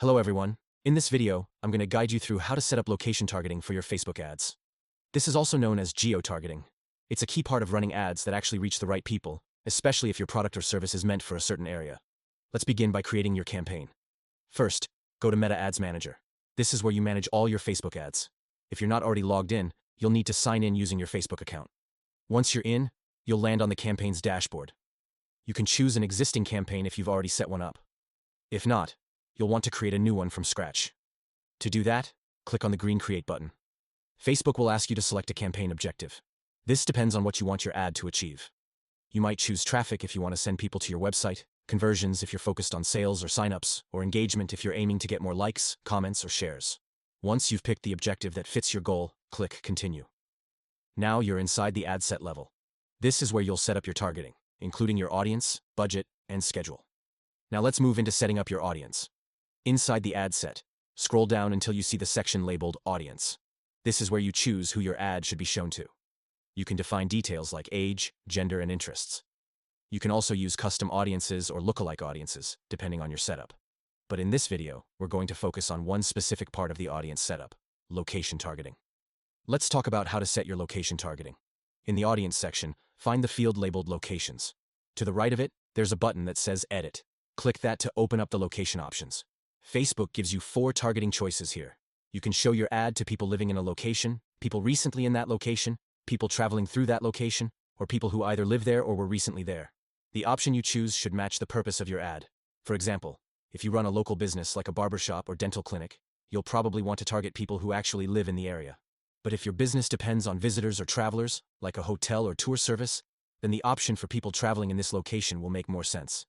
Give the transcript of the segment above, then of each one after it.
Hello everyone. In this video, I'm going to guide you through how to set up location targeting for your Facebook ads. This is also known as geo-targeting. It's a key part of running ads that actually reach the right people, especially if your product or service is meant for a certain area. Let's begin by creating your campaign. First, go to Meta Ads Manager. This is where you manage all your Facebook ads. If you're not already logged in, you'll need to sign in using your Facebook account. Once you're in, you'll land on the campaign's dashboard. You can choose an existing campaign if you've already set one up. If not, you'll want to create a new one from scratch. To do that, click on the green Create button. Facebook will ask you to select a campaign objective. This depends on what you want your ad to achieve. You might choose traffic if you want to send people to your website, conversions if you're focused on sales or signups, or engagement if you're aiming to get more likes, comments, or shares. Once you've picked the objective that fits your goal, click Continue. Now you're inside the ad set level. This is where you'll set up your targeting, including your audience, budget, and schedule. Now let's move into setting up your audience. Inside the ad set, scroll down until you see the section labeled Audience. This is where you choose who your ad should be shown to. You can define details like age, gender, and interests. You can also use custom audiences or lookalike audiences, depending on your setup. But in this video, we're going to focus on one specific part of the audience setup: location targeting. Let's talk about how to set your location targeting. In the Audience section, find the field labeled Locations. To the right of it, there's a button that says Edit. Click that to open up the location options. Facebook gives you 4 targeting choices here. You can show your ad to people living in a location, people recently in that location, people traveling through that location, or people who either live there or were recently there. The option you choose should match the purpose of your ad. For example, if you run a local business like a barbershop or dental clinic, you'll probably want to target people who actually live in the area. But if your business depends on visitors or travelers, like a hotel or tour service, then the option for people traveling in this location will make more sense.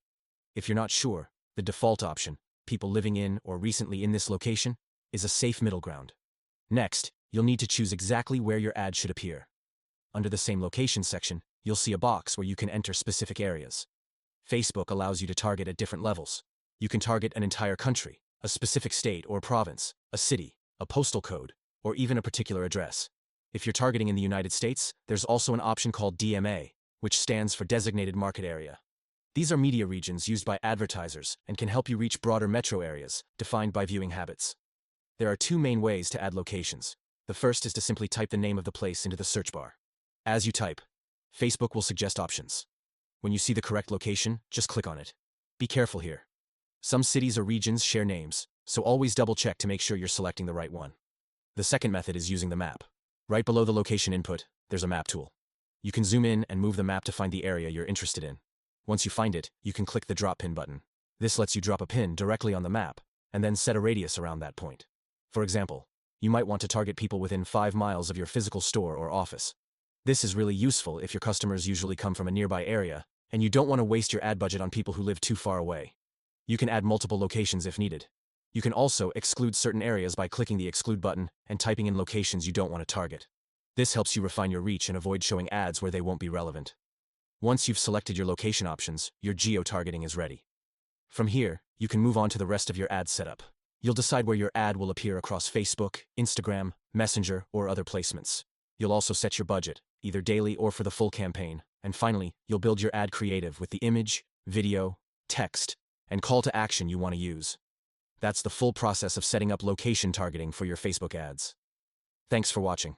If you're not sure, the default option, people living in or recently in this location, is a safe middle ground. Next, you'll need to choose exactly where your ad should appear. Under the same location section, you'll see a box where you can enter specific areas. Facebook allows you to target at different levels. You can target an entire country, a specific state or province, a city, a postal code, or even a particular address. If you're targeting in the United States, there's also an option called DMA, which stands for Designated Market Area. These are media regions used by advertisers and can help you reach broader metro areas, defined by viewing habits. There are 2 main ways to add locations. The first is to simply type the name of the place into the search bar. As you type, Facebook will suggest options. When you see the correct location, just click on it. Be careful here. Some cities or regions share names, so always double-check to make sure you're selecting the right one. The second method is using the map. Right below the location input, there's a map tool. You can zoom in and move the map to find the area you're interested in. Once you find it, you can click the Drop Pin button. This lets you drop a pin directly on the map, and then set a radius around that point. For example, you might want to target people within 5 miles of your physical store or office. This is really useful if your customers usually come from a nearby area, and you don't want to waste your ad budget on people who live too far away. You can add multiple locations if needed. You can also exclude certain areas by clicking the Exclude button and typing in locations you don't want to target. This helps you refine your reach and avoid showing ads where they won't be relevant. Once you've selected your location options, your geo-targeting is ready. From here, you can move on to the rest of your ad setup. You'll decide where your ad will appear across Facebook, Instagram, Messenger, or other placements. You'll also set your budget, either daily or for the full campaign. And finally, you'll build your ad creative with the image, video, text, and call to action you want to use. That's the full process of setting up location targeting for your Facebook ads. Thanks for watching.